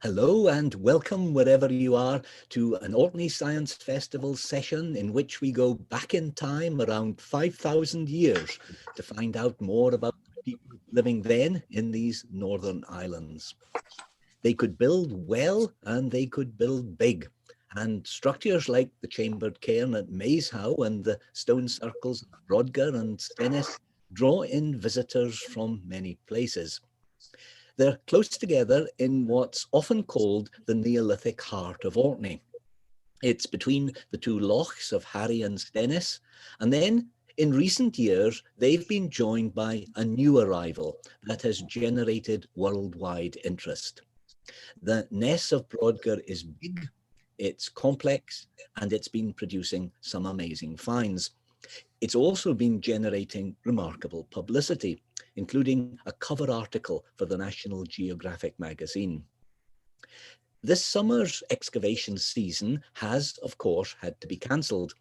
Hello and welcome wherever you are to an Orkney Science Festival session in which we go back in time around 5,000 years to find out more about the people living then in these northern islands. They could build well and they could build big. And structures like the chambered cairn at Maeshowe and the stone circles of Brodgar and Stennis draw in visitors from many places. They're close together in what's often called the Neolithic heart of Orkney. It's between the two lochs of Harry and Stennis, and then in recent years, they've been joined by a new arrival that has generated worldwide interest. The Ness of Brodgar is big, it's complex, and it's been producing some amazing finds. It's also been generating remarkable publicity, including a cover article for the National Geographic magazine. This summer's excavation season has, of course, had to be cancelled,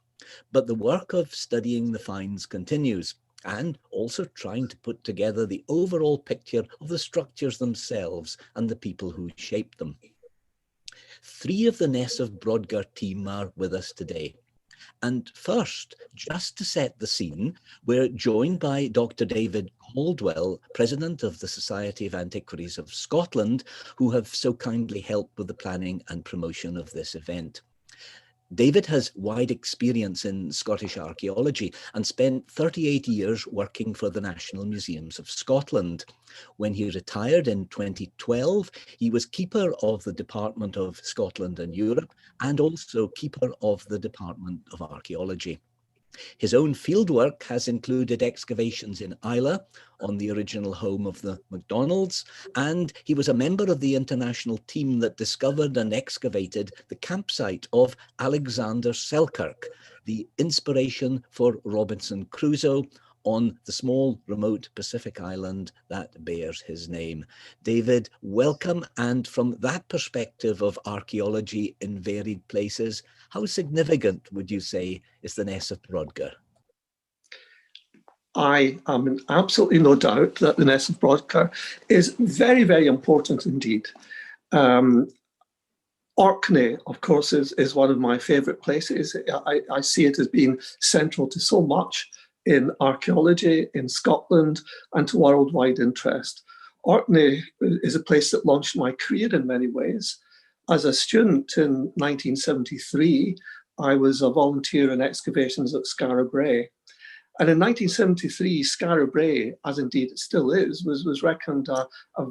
but the work of studying the finds continues, and also trying to put together the overall picture of the structures themselves and the people who shaped them. 3 of the Ness of Brodgar team are with us today. And first, just to set the scene, we're joined by Dr. David Caldwell, President of the Society of Antiquaries of Scotland, who have so kindly helped with the planning and promotion of this event. David has wide experience in Scottish archaeology and spent 38 years working for the National Museums of Scotland. When he retired in 2012, he was keeper of the Department of Scotland and Europe and also keeper of the Department of Archaeology. His own fieldwork has included excavations in Islay, on the original home of the MacDonalds, and he was a member of the international team that discovered and excavated the campsite of Alexander Selkirk, the inspiration for Robinson Crusoe, on the small remote Pacific island that bears his name. David, welcome. And from that perspective of archaeology in varied places, how significant would you say is the Ness of Brodgar? I am in absolutely no doubt that the Ness of Brodgar is very, very important indeed. Orkney, of course, is one of my favourite places. I see it as being central to so much in archaeology in Scotland and to worldwide interest. Orkney is a place that launched my career in many ways. As a student in 1973, I was a volunteer in excavations at Skara Brae. And in 1973, Skara Brae, as indeed it still is, was reckoned a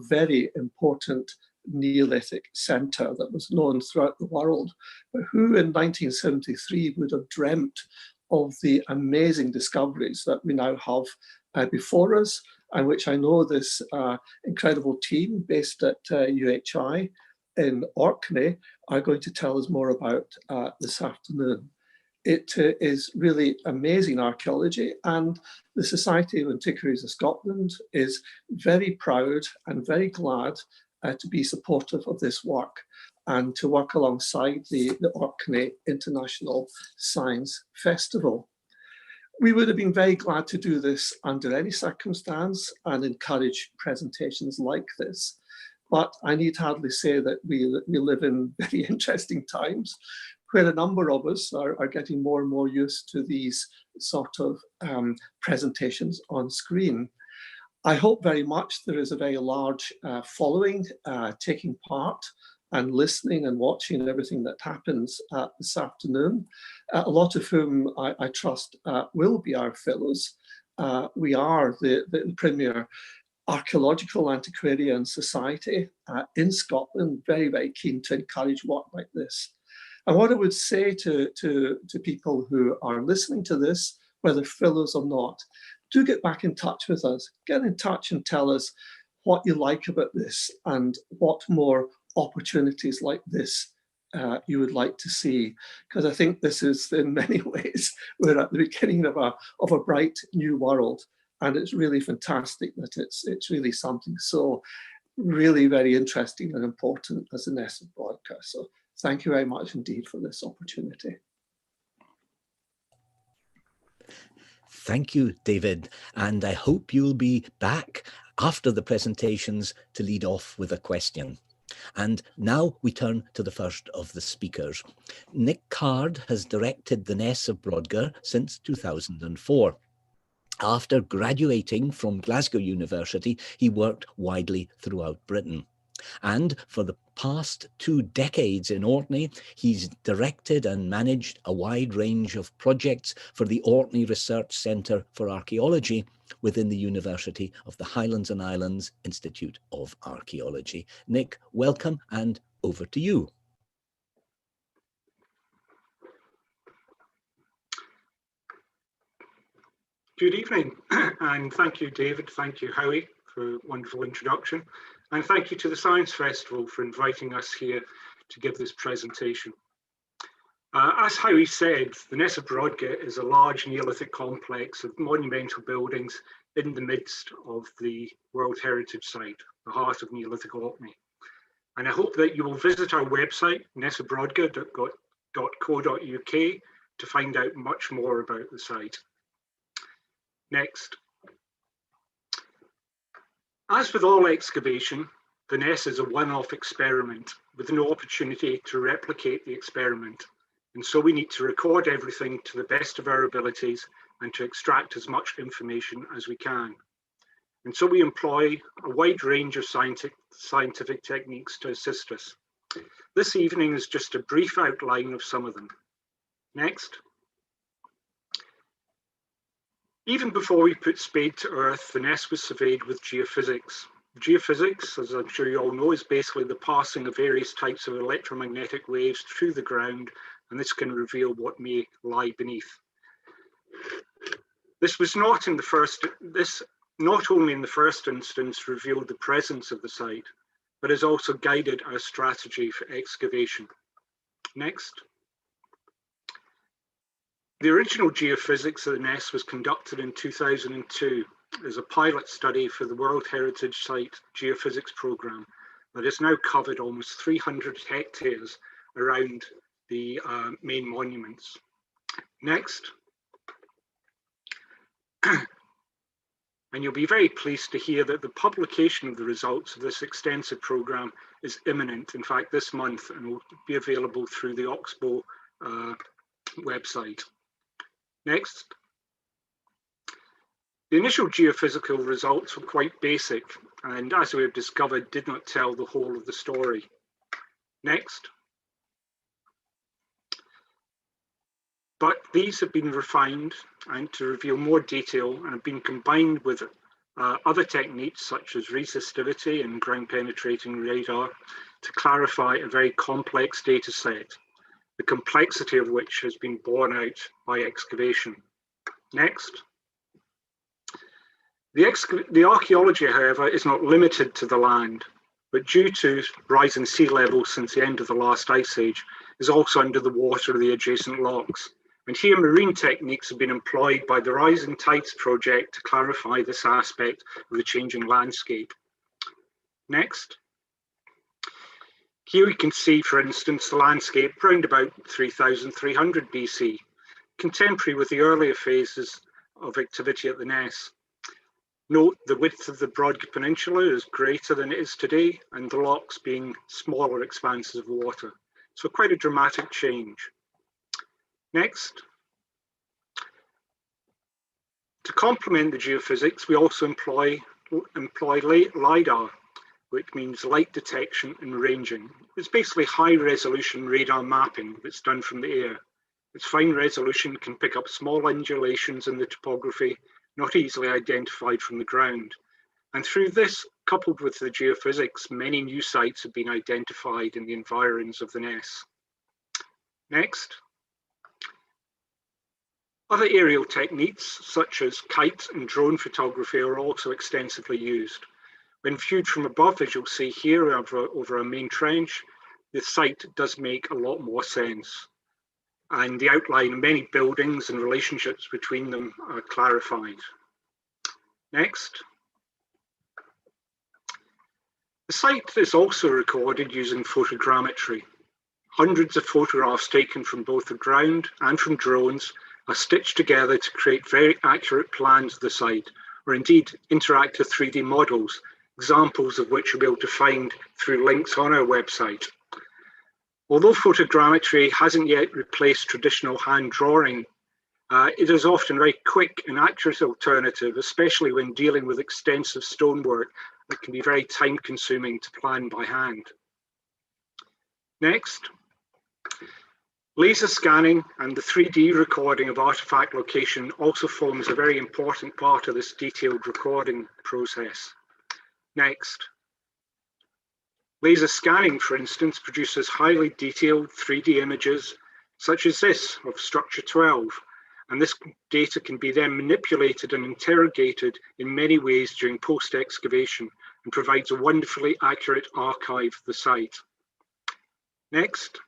very important Neolithic centre that was known throughout the world. But who in 1973 would have dreamt of the amazing discoveries that we now have before us, and which I know this incredible team based at UHI in Orkney are going to tell us more about this afternoon. It is really amazing archaeology, and the Society of Antiquaries of Scotland is very proud and very glad to be supportive of this work and to work alongside the Orkney International Science Festival. We would have been very glad to do this under any circumstance and encourage presentations like this. But I need hardly say that we live in very interesting times where a number of us are getting more and more used to these sort of presentations on screen. I hope very much there is a very large following taking part and listening and watching everything that happens this afternoon, a lot of whom I trust will be our fellows. We are the premier archaeological antiquarian society in Scotland, very, very keen to encourage work like this. And what I would say to people who are listening to this, whether fellows or not, do get back in touch with us. Get in touch and tell us what you like about this and what more opportunities like this you would like to see. Because I think this is, in many ways, we're at the beginning of a bright new world. And it's really fantastic that it's really something so really very interesting and important as the Ness of Brodgar. So thank you very much indeed for this opportunity. Thank you, David. And I hope you'll be back after the presentations to lead off with a question. And now we turn to the first of the speakers. Nick Card has directed the Ness of Brodgar since 2004. After graduating from Glasgow University, he worked widely throughout Britain. And for the past 2 decades in Orkney, he's directed and managed a wide range of projects for the Orkney Research Centre for Archaeology within the University of the Highlands and Islands Institute of Archaeology. Nick, welcome, and over to you. Good evening, and thank you, David. Thank you, Howie, for a wonderful introduction. And thank you to the Science Festival for inviting us here to give this presentation. As Howie said, the Ness of Brodgar is a large Neolithic complex of monumental buildings in the midst of the World Heritage Site, the heart of Neolithic Orkney. And I hope that you will visit our website, nessofbrodgar.co.uk, to find out much more about the site. Next. As with all excavation, the Ness is a one-off experiment with no opportunity to replicate the experiment. And so we need to record everything to the best of our abilities and to extract as much information as we can. And so we employ a wide range of scientific techniques to assist us. This evening is just a brief outline of some of them. Next. Even before we put spade to earth, the Ness was surveyed with geophysics. Geophysics, as I'm sure you all know, is basically the passing of various types of electromagnetic waves through the ground, and this can reveal what may lie beneath. This not only in the first instance revealed the presence of the site, but has also guided our strategy for excavation. Next. The original geophysics of the Ness was conducted in 2002 as a pilot study for the World Heritage Site Geophysics Programme that has now covered almost 300 hectares around the main monuments. Next. And you'll be very pleased to hear that the publication of the results of this extensive programme is imminent, in fact this month, and will be available through the Oxbow website. Next. The initial geophysical results were quite basic and, as we have discovered, did not tell the whole of the story. Next. But these have been refined and to reveal more detail and have been combined with other techniques such as resistivity and ground penetrating radar to clarify a very complex data set, the complexity of which has been borne out by excavation. Next. The archaeology, however, is not limited to the land, but due to rising sea levels since the end of the last ice age, is also under the water of the adjacent lochs. And here marine techniques have been employed by the Rising Tides project to clarify this aspect of the changing landscape. Next. Here we can see, for instance, the landscape around about 3300 BC, contemporary with the earlier phases of activity at the Ness. Note the width of the Brodgar Peninsula is greater than it is today, and the lochs being smaller expanses of water. So quite a dramatic change. Next. To complement the geophysics, we also employ LiDAR, which means light detection and ranging. It's basically high-resolution radar mapping that's done from the air. Its fine resolution can pick up small undulations in the topography, not easily identified from the ground. And through this, coupled with the geophysics, many new sites have been identified in the environs of the Ness. Next. Other aerial techniques, such as kite and drone photography, are also extensively used. When viewed from above, as you'll see here over a main trench, the site does make a lot more sense. And the outline of many buildings and relationships between them are clarified. Next. The site is also recorded using photogrammetry. Hundreds of photographs taken from both the ground and from drones are stitched together to create very accurate plans of the site, or indeed interactive 3D models examples of which you'll be able to find through links on our website. Although photogrammetry hasn't yet replaced traditional hand drawing, it is often a very quick and accurate alternative, especially when dealing with extensive stonework that can be very time consuming to plan by hand. Next, laser scanning and the 3D recording of artifact location also forms a very important part of this detailed recording process. Next, laser scanning, for instance, produces highly detailed 3D images such as this of structure 12, and this data can be then manipulated and interrogated in many ways during post-excavation and provides a wonderfully accurate archive of the site. Next.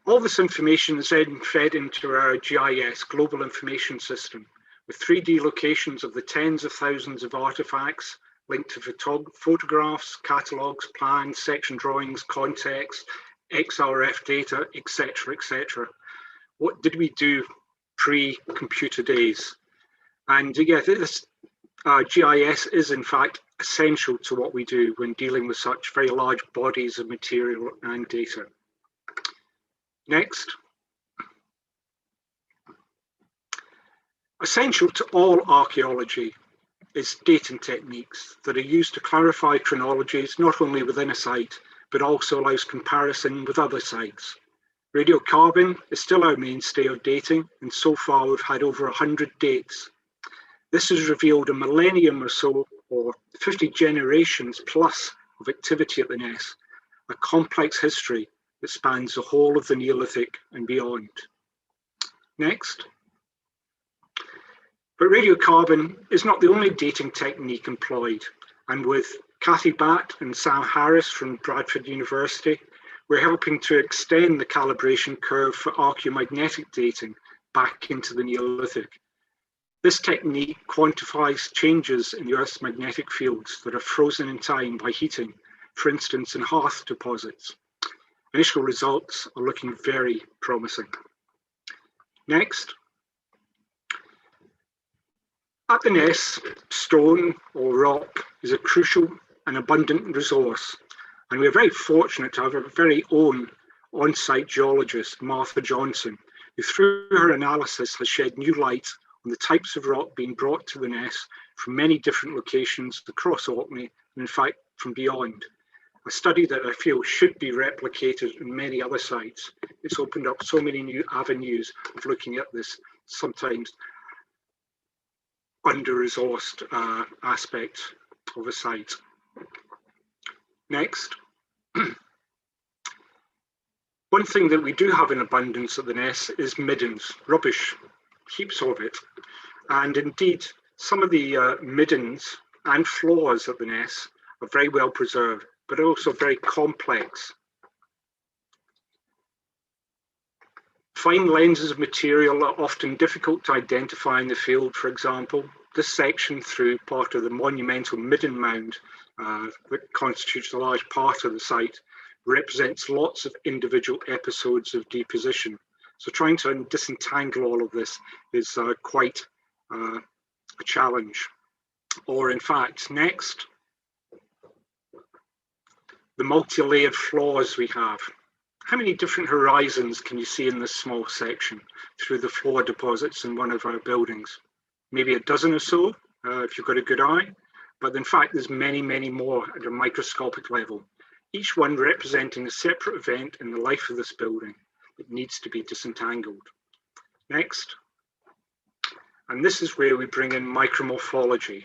All this information is then fed into our GIS, Global Information System, with 3D locations of the tens of thousands of artifacts linked to photographs, catalogues, plans, section drawings, context, XRF data, etc., etc. What did we do pre-computer days? And yeah, this GIS is in fact essential to what we do when dealing with such very large bodies of material and data. Next. Essential to all archaeology is dating techniques that are used to clarify chronologies not only within a site, but also allows comparison with other sites. Radiocarbon is still our mainstay of dating, and so far we've had over 100 dates. This has revealed a millennium or so, or 50 generations plus of activity at the Ness, a complex history that spans the whole of the Neolithic and beyond. Next. But radiocarbon is not the only dating technique employed, and with Kathy Batt and Sam Harris from Bradford University, we're helping to extend the calibration curve for archaeomagnetic dating back into the Neolithic. This technique quantifies changes in the Earth's magnetic fields that are frozen in time by heating, for instance in hearth deposits. Initial results are looking very promising. Next. At the Ness, stone or rock is a crucial and abundant resource, and we are very fortunate to have our very own on-site geologist, Martha Johnson, who through her analysis has shed new light on the types of rock being brought to the Ness from many different locations across Orkney, and in fact from beyond. A study that I feel should be replicated in many other sites. It's opened up so many new avenues of looking at this sometimes under-resourced aspect of a site. Next. One thing that we do have in abundance at the Ness is middens, rubbish, heaps of it. And indeed, some of the middens and floors at the Ness are very well preserved, but also very complex. Fine lenses of material are often difficult to identify in the field. For example, this section through part of the monumental midden mound that constitutes a large part of the site represents lots of individual episodes of deposition. So trying to disentangle all of this is quite a challenge. Or in fact, next, the multi-layered floors we have. How many different horizons can you see in this small section through the floor deposits in one of our buildings? Maybe a dozen or so, if you've got a good eye, but in fact there's many, many more at a microscopic level, each one representing a separate event in the life of this building that needs to be disentangled. Next. And this is where we bring in micromorphology.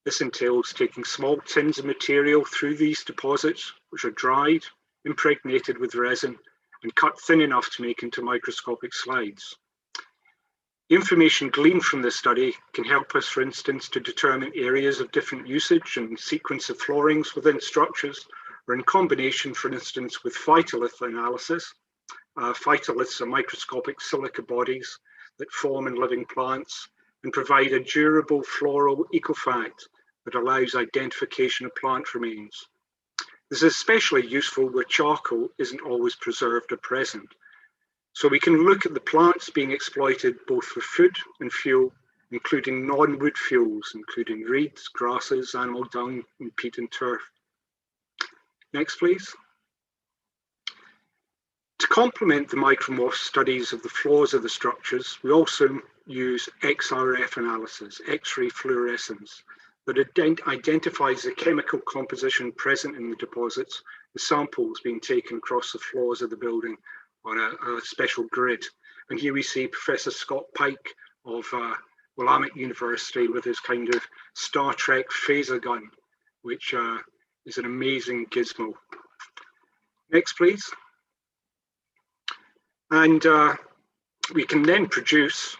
This entails taking small tins of material through these deposits, which are dried, impregnated with resin, and cut thin enough to make into microscopic slides. The information gleaned from this study can help us, for instance, to determine areas of different usage and sequence of floorings within structures, or in combination, for instance, with phytolith analysis. Phytoliths are microscopic silica bodies that form in living plants and provide a durable floral ecofact that allows identification of plant remains. This is especially useful where charcoal isn't always preserved or present. So we can look at the plants being exploited both for food and fuel including non-wood fuels, including reeds, grasses, animal dung, and peat and turf. Next, please. To complement the micromorph studies of the floors of the structures, we also use XRF analysis, X-ray fluorescence, that identifies the chemical composition present in the deposits, the samples being taken across the floors of the building on a special grid. And here we see Professor Scott Pike of Willamette University with his kind of Star Trek phaser gun, which is an amazing gizmo. Next, please. And we can then produce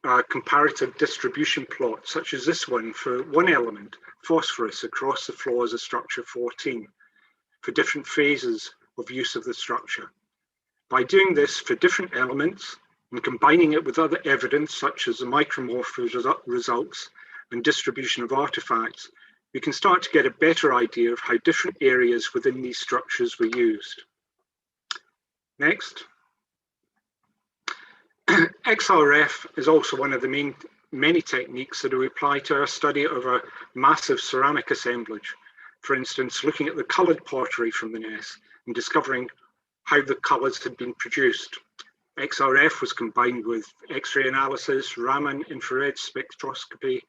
a comparative distribution plot, such as this one for one element, phosphorus, across the floors of structure 14, for different phases of use of the structure. By doing this for different elements and combining it with other evidence, such as the micromorph results and distribution of artifacts, we can start to get a better idea of how different areas within these structures were used. Next. XRF is also one of the many techniques that we apply to our study of a massive ceramic assemblage. For instance, looking at the coloured pottery from the Ness and discovering how the colours had been produced. XRF was combined with X-ray analysis, Raman infrared spectroscopy,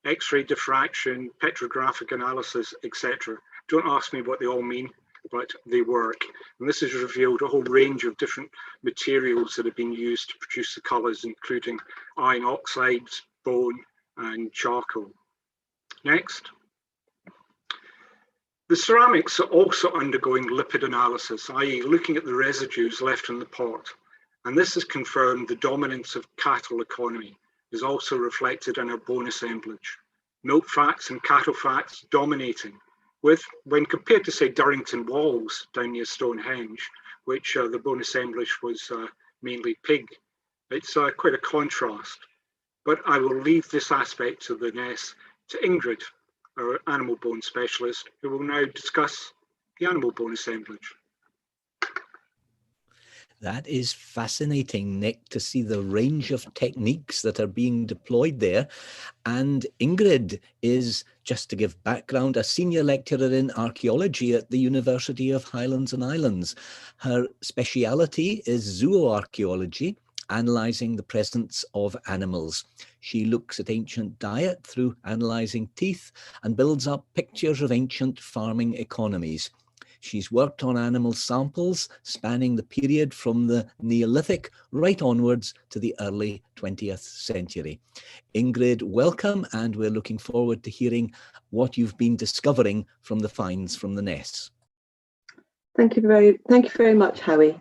X-ray diffraction, petrographic analysis, etc. Don't ask me what they all mean, but they work. And this has revealed a whole range of different materials that have been used to produce the colours, including iron oxides, bone, and charcoal. Next. The ceramics are also undergoing lipid analysis, i.e. looking at the residues left in the pot. And this has confirmed the dominance of cattle economy is also reflected in our bone assemblage. Milk fats and cattle fats dominating, with, when compared to, say, Durrington Walls down near Stonehenge, which the bone assemblage was mainly pig. It's quite a contrast. But I will leave this aspect of the Ness to Ingrid, our animal bone specialist, who will now discuss the animal bone assemblage. That is fascinating, Nick, to see the range of techniques that are being deployed there. And Ingrid is, just to give background, a senior lecturer in archaeology at the University of Highlands and Islands. Her speciality is zooarchaeology, analysing the presence of animals. She looks at ancient diet through analysing teeth and builds up pictures of ancient farming economies. She's worked on animal samples spanning the period from the Neolithic right onwards to the early 20th century. Ingrid, welcome, and we're looking forward to hearing what you've been discovering from the finds from the Ness. Thank you very much, Howie.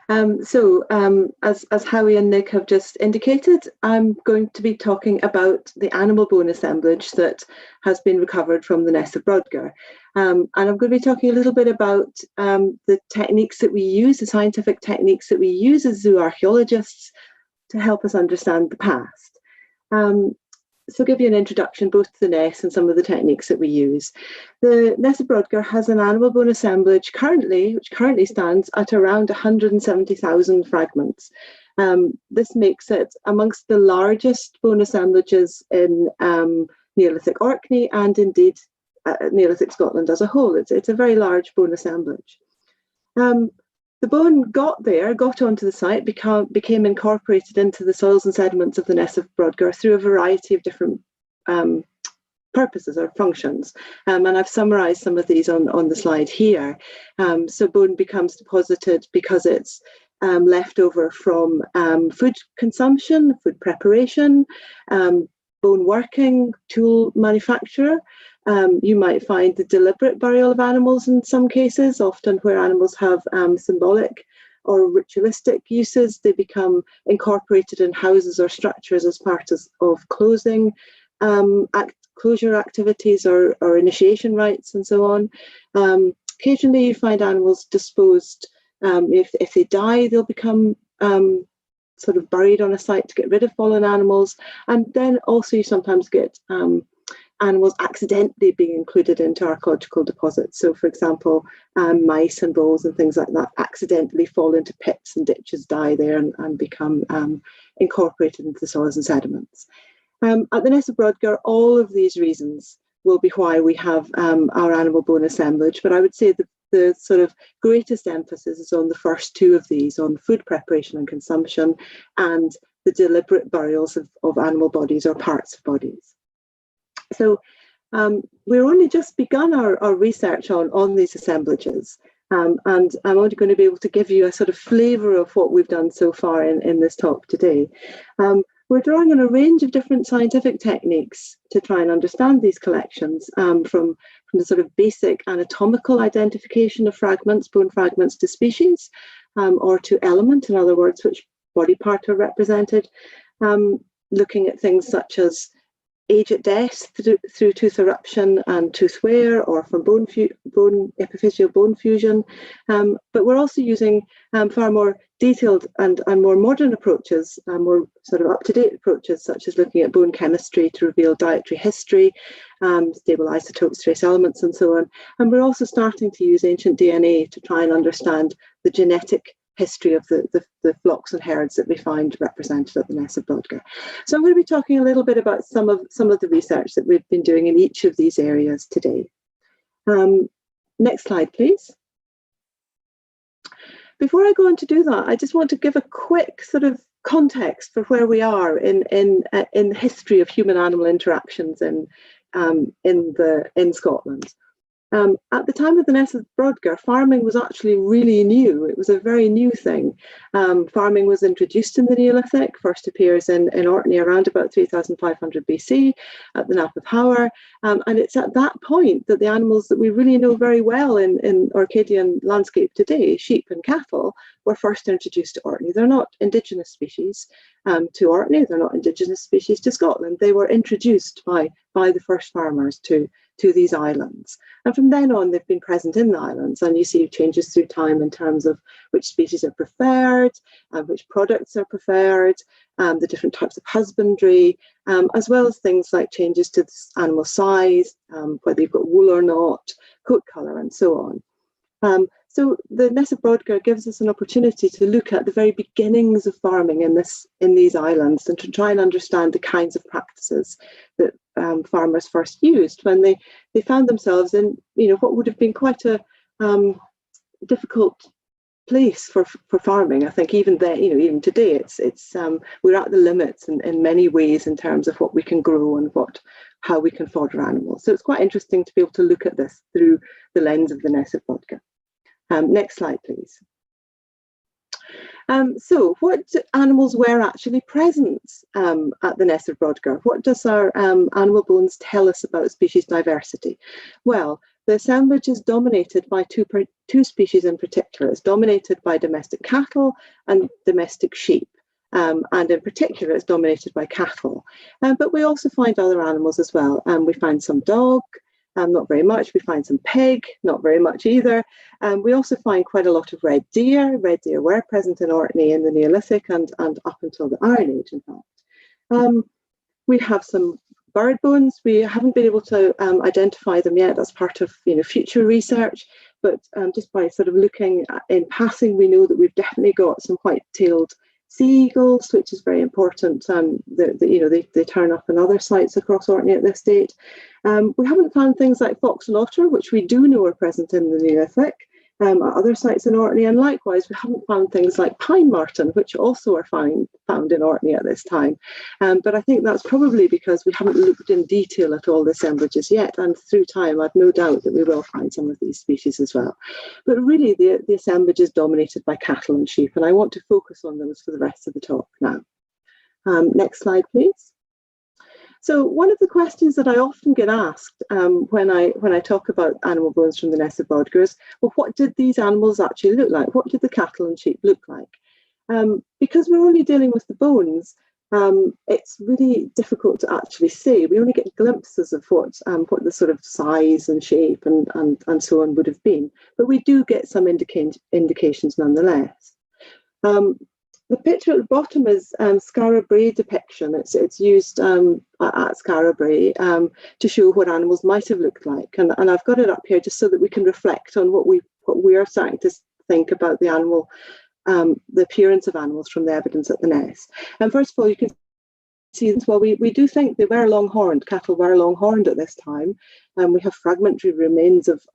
As Howie and Nick have just indicated, I'm going to be talking about the animal bone assemblage that has been recovered from the Ness of Brodgar. And I'm going to be talking a little bit about the techniques that we use, the scientific techniques that we use as zooarchaeologists to help us understand the past. So I'll give you an introduction both to the Ness and some of the techniques that we use. The Ness of Brodgar has an animal bone assemblage which currently stands at around 170,000 fragments. This makes it amongst the largest bone assemblages in Neolithic Orkney and indeed Neolithic Scotland as a whole. It's a very large bone assemblage. The bone got onto the site, became incorporated into the soils and sediments of the Ness of Brodgar through a variety of different purposes or functions. And I've summarised some of these on the slide here. So bone becomes deposited because it's left over from food consumption, food preparation, bone working, tool manufacture. You might find the deliberate burial of animals in some cases, often where animals have symbolic or ritualistic uses. They become incorporated in houses or structures as part of closure activities or initiation rites and so on. Occasionally you find animals disposed, if they die, they'll become sort of buried on a site to get rid of fallen animals. And then also you sometimes get animals accidentally being included into archaeological deposits. So for example, mice and voles and things like that accidentally fall into pits and ditches, die there and become incorporated into the soils and sediments. At the Ness of Brodgar, all of these reasons will be why we have our animal bone assemblage, but I would say the sort of greatest emphasis is on the first two of these, on food preparation and consumption, and the deliberate burials of animal bodies or parts of bodies. So we're only just begun our research on these assemblages, and I'm only going to be able to give you a sort of flavour of what we've done so far in this talk today. We're drawing on a range of different scientific techniques to try and understand these collections, from the sort of basic anatomical identification of fragments, bone fragments, to species, or to element, in other words, which body part are represented, looking at things such as age at death through tooth eruption and tooth wear, or from epiphyseal bone fusion. But we're also using far more detailed and more modern approaches, more sort of up-to-date approaches, such as looking at bone chemistry to reveal dietary history, stable isotopes, trace elements, and so on. And we're also starting to use ancient DNA to try and understand the genetic history of the flocks and herds that we find represented at the Ness of Brodgar. So I'm going to be talking a little bit about some of the research that we've been doing in each of these areas today. Next slide, please. Before I go on to do that, I just want to give a quick sort of context for where we are in the history of human-animal interactions in Scotland. At the time of the Ness of Brodgar, farming was actually really new. It was a very new thing. Farming was introduced in the Neolithic, first appears in Orkney around about 3500 BC at the Nap of Howard. And it's at that point that the animals that we really know very well in Orcadian landscape today, sheep and cattle, were first introduced to Orkney. They're not indigenous species to Orkney, they're not indigenous species to Scotland. They were introduced by the first farmers to these islands. And from then on, they've been present in the islands, and you see changes through time in terms of which species are preferred, which products are preferred, the different types of husbandry, as well as things like changes to animal size, whether you've got wool or not, coat colour, and so on. So the Ness of Brodgar gives us an opportunity to look at the very beginnings of farming in these islands, and to try and understand the kinds of practices that farmers first used when they found themselves in what would have been quite a difficult place for farming. I think even then, even today, it's we're at the limits in many ways in terms of what we can grow and how we can fodder animals. So it's quite interesting to be able to look at this through the lens of the Ness of Brodgar. Next slide, please. So what animals were actually present at the Ness of Brodgar? What does our animal bones tell us about species diversity? Well, the assemblage is dominated by two species in particular. It's dominated by domestic cattle and domestic sheep. And in particular, it's dominated by cattle. But we also find other animals as well. We find some dog, not very much. We find some pig, not very much either. We also find quite a lot of red deer. Red deer were present in Orkney in the Neolithic and up until the Iron Age, in fact. We have some bird bones. We haven't been able to identify them yet. That's part of future research. But just by sort of looking in passing, we know that we've definitely got some white-tailed sea eagles, which is very important. They turn up in other sites across Orkney at this date. We haven't found things like fox and otter, which we do know are present in the Neolithic, at other sites in Orkney, and likewise we haven't found things like pine marten, which also are found in Orkney at this time. But I think that's probably because we haven't looked in detail at all the assemblages yet, and through time I've no doubt that we will find some of these species as well. But really the assemblage is dominated by cattle and sheep, and I want to focus on those for the rest of the talk now. Next slide, please. So one of the questions that I often get asked when I talk about animal bones from the Ness of Brodgar is, well, what did these animals actually look like? What did the cattle and sheep look like? Because we're only dealing with the bones, it's really difficult to actually say. We only get glimpses of what the sort of size and shape and so on would have been, but we do get some indications nonetheless. The picture at the bottom is Skara Brae depiction. It's used at Skara Brae to show what animals might have looked like, and I've got it up here just so that we can reflect on what we are starting to think about the animal, the appearance of animals from the evidence at the Ness. And first of all, you can well, we do think they were long-horned. Cattle were long-horned at this time. We have fragmentary remains of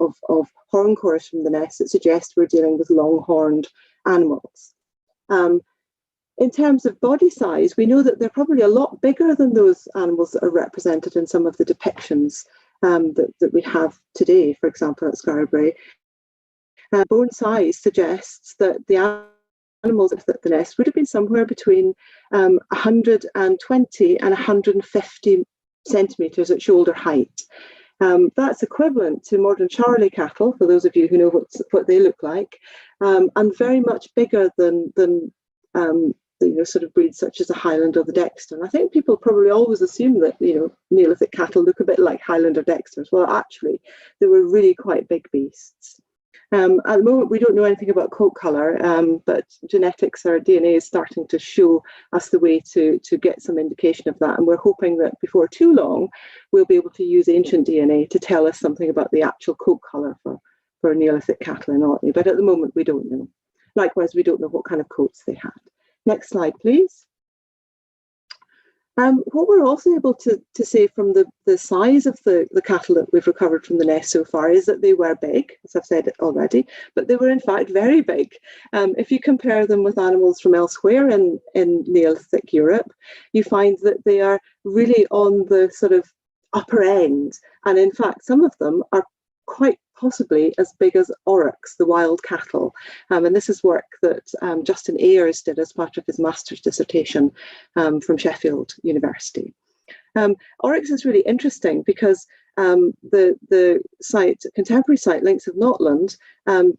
horn cores from the Ness that suggest we're dealing with long-horned animals. In terms of body size, we know that they're probably a lot bigger than those animals that are represented in some of the depictions that we have today, for example, at Scarberry. Bone size suggests that the animals at the Ness would have been somewhere between 120 and 150 centimetres at shoulder height. That's equivalent to modern Charolais cattle, for those of you who know what they look like, and very much bigger than sort of breeds such as the Highland or the Dexter. And I think people probably always assume that Neolithic cattle look a bit like Highland or Dexters. Well, actually, they were really quite big beasts. At the moment, we don't know anything about coat colour, but genetics or DNA is starting to show us the way to get some indication of that. And we're hoping that before too long, we'll be able to use ancient DNA to tell us something about the actual coat colour for Neolithic cattle in Orkney. But at the moment, we don't know. Likewise, we don't know what kind of coats they had. Next slide, please. What we're also able to say from the size of the cattle that we've recovered from the Ness so far is that they were big, as I've said already, but they were in fact very big. If you compare them with animals from elsewhere in Neolithic Europe, you find that they are really on the sort of upper end. And in fact, some of them are quite possibly as big as aurochs, the wild cattle. And this is work that Justin Ayers did as part of his master's dissertation from Sheffield University. Aurochs is really interesting because the site, contemporary site, Links of Notland,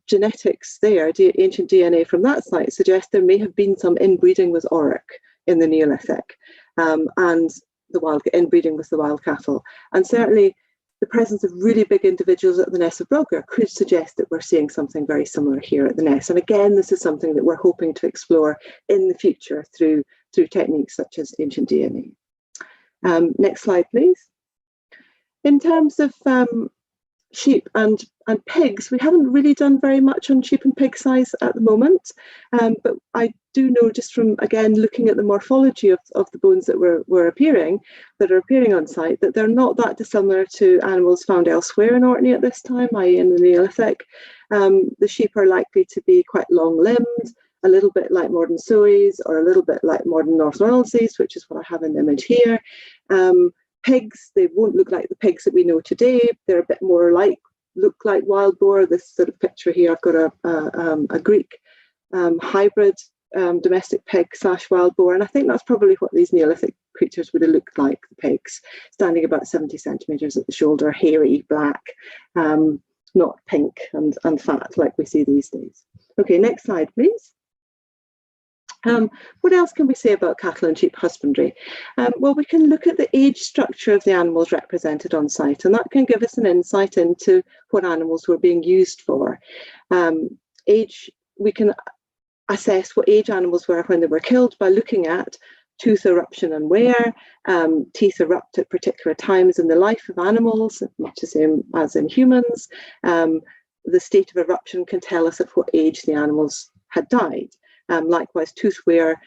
genetics there, ancient DNA from that site suggests there may have been some inbreeding with auroch in the Neolithic, and the wild inbreeding with the wild cattle. And certainly the presence of really big individuals at the Ness of Brodgar could suggest that we're seeing something very similar here at the Ness. And again, this is something that we're hoping to explore in the future through techniques such as ancient DNA. Next slide, please. In terms of sheep and pigs, we haven't really done very much on sheep and pig size at the moment, but I do know just from, again, looking at the morphology of the bones that are appearing on site, that they're not that dissimilar to animals found elsewhere in Orkney at this time, i.e. in the Neolithic. The sheep are likely to be quite long-limbed, a little bit like modern Sois, or a little bit like modern North Ronaldses, which is what I have in the image here. Pigs, they won't look like the pigs that we know today. They're a bit more look like wild boar. This sort of picture here, I've got a Greek hybrid domestic pig / wild boar, and I think that's probably what these Neolithic creatures would have looked like, the pigs, standing about 70 centimetres at the shoulder, hairy, black, not pink and fat like we see these days. Okay, next slide, please. What else can we say about cattle and sheep husbandry? Well, we can look at the age structure of the animals represented on site, and that can give us an insight into what animals were being used for. Age, we can assess what age animals were when they were killed by looking at tooth eruption and wear. Teeth erupt at particular times in the life of animals, much the same as in humans. The state of eruption can tell us at what age the animals had died. Likewise, tooth wear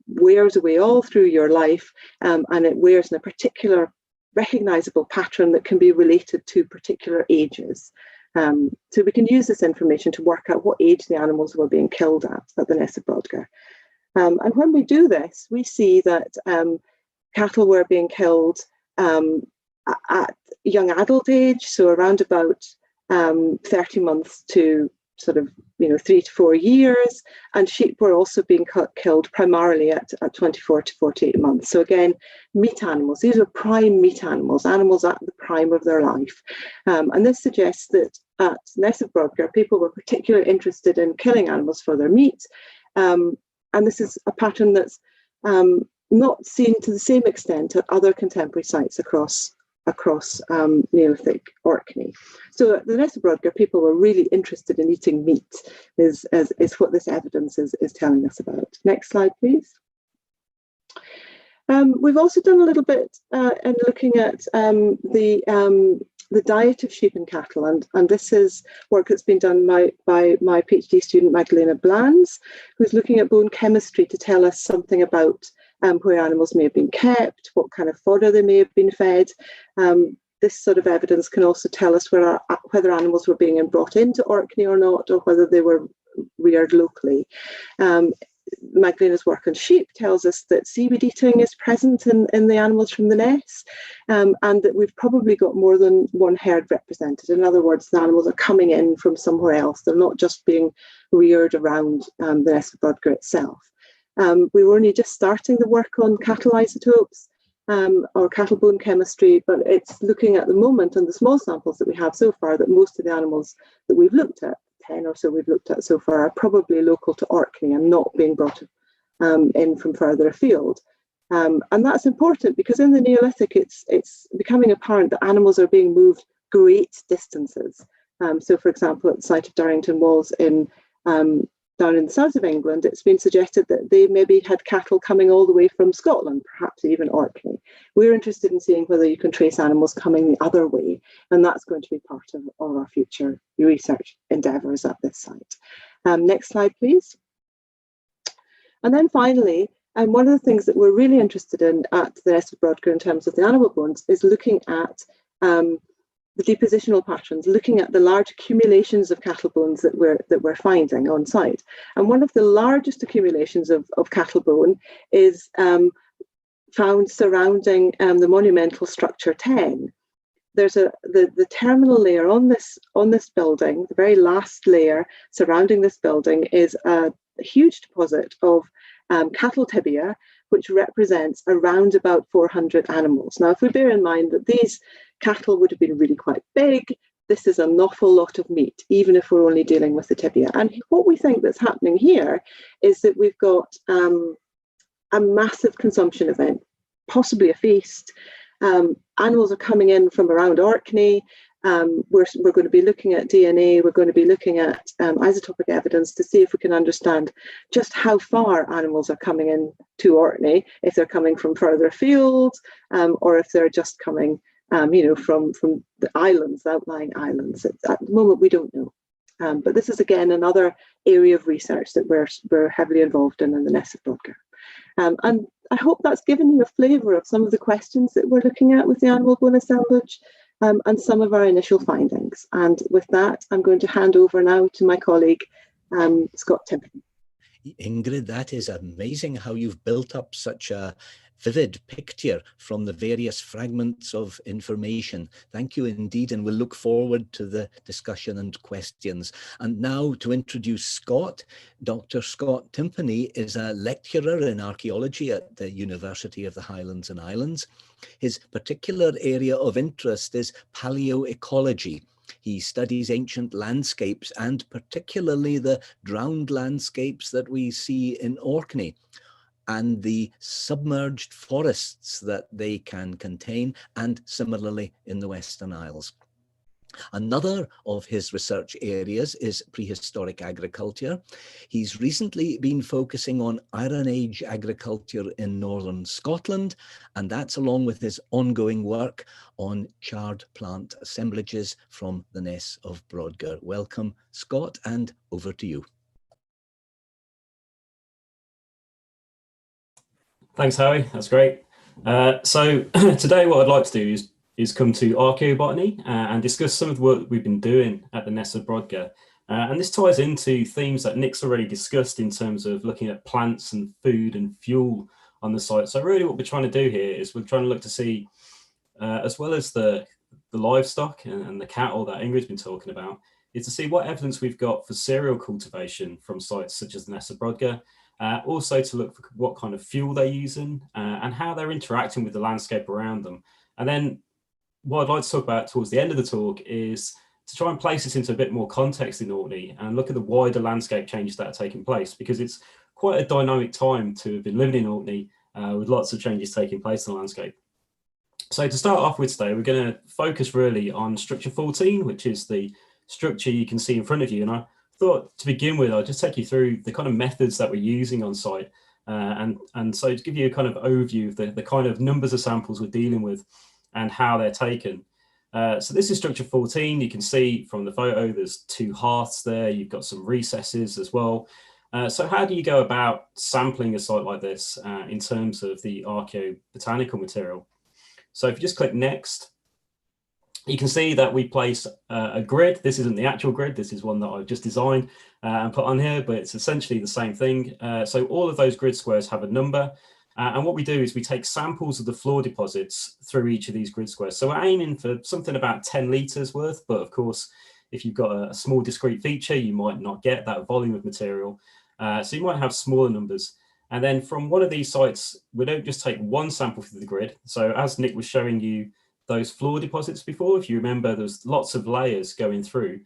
wears away all through your life, and it wears in a particular recognizable pattern that can be related to particular ages. So we can use this information to work out what age the animals were being killed at the Ness of Brodgar. And when we do this, we see that cattle were being killed at young adult age, so around about 30 months to sort of 3 to 4 years, and sheep were also being killed primarily at 24 to 48 months. So again, meat animals, these are prime meat animals at the prime of their life. And this suggests that at Ness of Brodgar, people were particularly interested in killing animals for their meat. And this is a pattern that's not seen to the same extent at other contemporary sites across Neolithic Orkney. So at the Ness of Brodgar, people were really interested in eating meat, is what this evidence is telling us about. Next slide, please. We've also done a little bit in looking at the diet of sheep and cattle, and this is work that's been done by my PhD student Magdalena Blands, who's looking at bone chemistry to tell us something about where animals may have been kept, what kind of fodder they may have been fed. This sort of evidence can also tell us whether animals were being brought into Orkney or not, or whether they were reared locally. Magdalena's work on sheep tells us that seaweed eating is present in the animals from the Ness, and that we've probably got more than one herd represented. In other words, the animals are coming in from somewhere else. They're not just being reared around the Ness of Brodgar itself. We were only just starting the work on cattle isotopes or cattle bone chemistry, but it's looking at the moment on the small samples that we have so far that most of the animals that we've looked at, 10 or so we've looked at so far, are probably local to Orkney and not being brought in from further afield. And that's important because in the Neolithic it's becoming apparent that animals are being moved great distances. So for example, at the site of Darrington Walls down in the south of England, it's been suggested that they maybe had cattle coming all the way from Scotland, perhaps even Orkney. We're interested in seeing whether you can trace animals coming the other way, and that's going to be part of all our future research endeavours at this site. Next slide, please. And then finally, one of the things that we're really interested in at the Ness of Brodgar in terms of the animal bones is looking at the depositional patterns, looking at the large accumulations of cattle bones that we're finding on site. And one of the largest accumulations of cattle bone is found surrounding the monumental structure 10. There's the terminal layer on this building, the very last layer surrounding this building, is a huge deposit of cattle tibia, which represents around about 400 animals. Now, if we bear in mind that these cattle would have been really quite big, this is an awful lot of meat, even if we're only dealing with the tibia. And what we think that's happening here is that we've got a massive consumption event, possibly a feast. Animals are coming in from around Orkney. We're going to be looking at DNA, we're going to be looking at isotopic evidence to see if we can understand just how far animals are coming in to Orkney, if they're coming from further afield, or if they're just coming from the islands, the outlying islands. At the moment, we don't know. But this is, again, another area of research that we're heavily involved in the Ness of Brodgar. And I hope that's given you a flavour of some of the questions that we're looking at with the animal bone assemblage, and some of our initial findings. And with that, I'm going to hand over now to my colleague, Scott Timpany. Ingrid, that is amazing how you've built up such a vivid picture from the various fragments of information. Thank you indeed, and we'll look forward to the discussion and questions. And now to introduce Scott. Dr. Scott Timpany is a lecturer in archaeology at the University of the Highlands and Islands. His particular area of interest is paleoecology. He studies ancient landscapes and particularly the drowned landscapes that we see in Orkney and the submerged forests that they can contain, and similarly in the Western Isles. Another of his research areas is prehistoric agriculture. He's recently been focusing on Iron Age agriculture in northern Scotland, and that's along with his ongoing work on charred plant assemblages from the Ness of Brodgar. Welcome, Scott, and over to you. Thanks, Harry. That's great. So today what I'd like to do is come to Archaeobotany and discuss some of the work we've been doing at the Ness of Brodgar. And this ties into themes that Nick's already discussed in terms of looking at plants and food and fuel on the site. So really what we're trying to do here is we're trying to look to see, as well as the livestock and the cattle that Ingrid's been talking about, is to see what evidence we've got for cereal cultivation from sites such as the Ness of Brodgar. Also to look for what kind of fuel they're using and how they're interacting with the landscape around them. And then what I'd like to talk about towards the end of the talk is to try and place this into a bit more context in Orkney and look at the wider landscape changes that are taking place, because it's quite a dynamic time to have been living in Orkney with lots of changes taking place in the landscape. So to start off with today, we're going to focus really on structure 14, which is the structure you can see in front of you. And I thought to begin with, I'll just take you through the kind of methods that we're using on site. And so to give you a kind of overview of the kind of numbers of samples we're dealing with and how they're taken. So this is structure 14. You can see from the photo, there's two hearths there. You've got some recesses as well. So how do you go about sampling a site like this in terms of the archaeobotanical material? So if you just click next, you can see that we place a grid. This isn't the actual grid. This is one that I've just designed and put on here, but it's essentially the same thing. So all of those grid squares have a number. And what we do is we take samples of the floor deposits through each of these grid squares. So we're aiming for something about 10 litres worth, but of course, if you've got a small discrete feature, you might not get that volume of material. So you might have smaller numbers. And then from one of these sites, we don't just take one sample through the grid. So as Nick was showing you those floor deposits before, if you remember, there's lots of layers going through.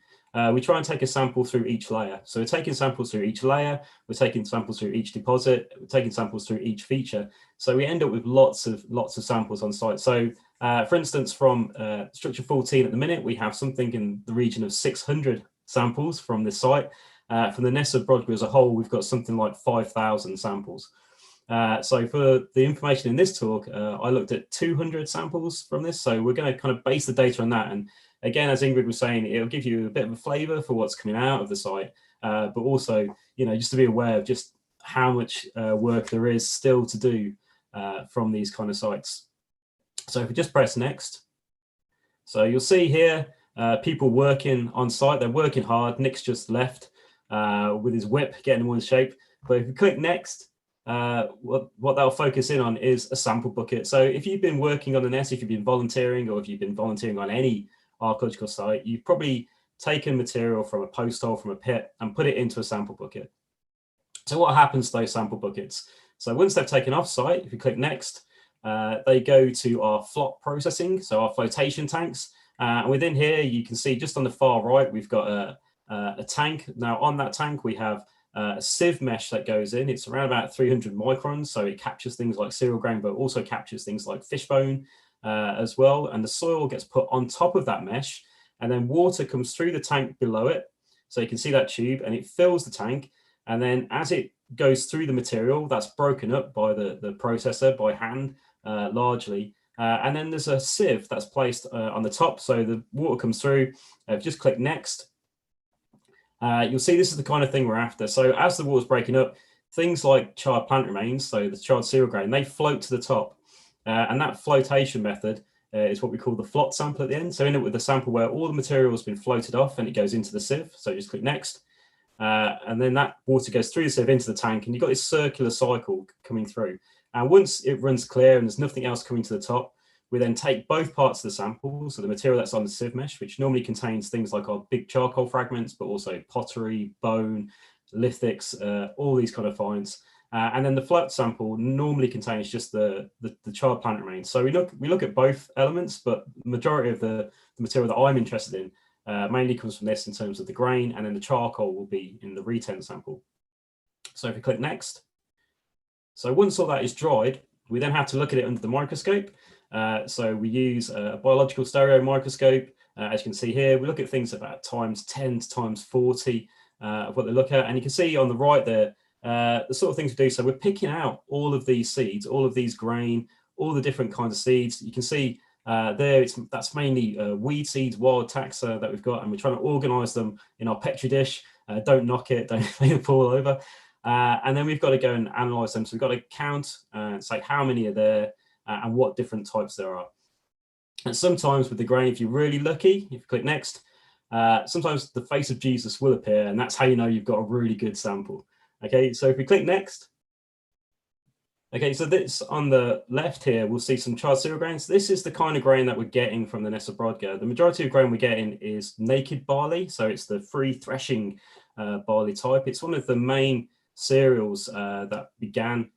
We try and take a sample through each layer. So we're taking samples through each layer, we're taking samples through each deposit, we're taking samples through each feature. So we end up with lots of samples on site. So for instance, from structure 14 at the minute, we have something in the region of 600 samples from this site. From the Ness of Brodgar as a whole, we've got something like 5,000 samples. So for the information in this talk, I looked at 200 samples from this. So we're going to kind of base the data on that. And again, as Ingrid was saying, it'll give you a bit of a flavour for what's coming out of the site, but also, you know, just to be aware of just how much work there is still to do from these kind of sites. So if we just press next, so you'll see here people working on site. They're working hard. Nick's just left with his whip, getting them all in shape. But if you click next, what they'll focus in on is a sample bucket. So if you've been working on the Ness, if you've been volunteering, or if you've been volunteering on any archaeological site, you've probably taken material from a post hole, from a pit, and put it into a sample bucket. So what happens to those sample buckets? So once they've taken off site, if you click next, they go to our flot processing, so our flotation tanks. And within here, you can see just on the far right, we've got a tank. Now on that tank, we have a sieve mesh that goes in. It's around about 300 microns, so it captures things like cereal grain, but also captures things like fish bone as well. And the soil gets put on top of that mesh, and then water comes through the tank below it. So you can see that tube, and it fills the tank. And then as it goes through the material, that's broken up by the processor by hand largely. And then there's a sieve that's placed on the top, so the water comes through. Just click next. You'll see this is the kind of thing we're after. So as the water's breaking up, things like charred plant remains, so the charred cereal grain, they float to the top. And that flotation method is what we call the flot sample at the end. So end up with a sample where all the material has been floated off and it goes into the sieve. So just click next. And then that water goes through the sieve into the tank, and you've got this circular cycle coming through. And once it runs clear and there's nothing else coming to the top, we then take both parts of the sample, so the material that's on the sieve mesh, which normally contains things like our big charcoal fragments, but also pottery, bone, lithics, all these kind of finds. And then the float sample normally contains just the charred plant remains. So we look at both elements, but the majority of the material that I'm interested in mainly comes from this in terms of the grain, and then the charcoal will be in the retent sample. So if you click next, so once all that is dried, we then have to look at it under the microscope. So we use a biological stereo microscope. As you can see here, we look at things about times 10 to times 40 of what they look at. And you can see on the right there, the sort of things we do. So we're picking out all of these seeds, all of these grain, all the different kinds of seeds. You can see there, that's mainly weed seeds, wild taxa that we've got, and we're trying to organize them in our Petri dish. Don't knock it, don't make it fall over. And then we've got to go and analyze them. So we've got to count and say how many are there and what different types there are. And sometimes with the grain, if you're really lucky, if you click next, sometimes the face of Jesus will appear, and that's how you know you've got a really good sample. Okay, so if we click next, okay, so this on the left here, we'll see some charred cereal grains. This is the kind of grain that we're getting from the Ness of Brodgar. The majority of grain we're getting is naked barley, so it's the free threshing barley type. It's one of the main cereals that began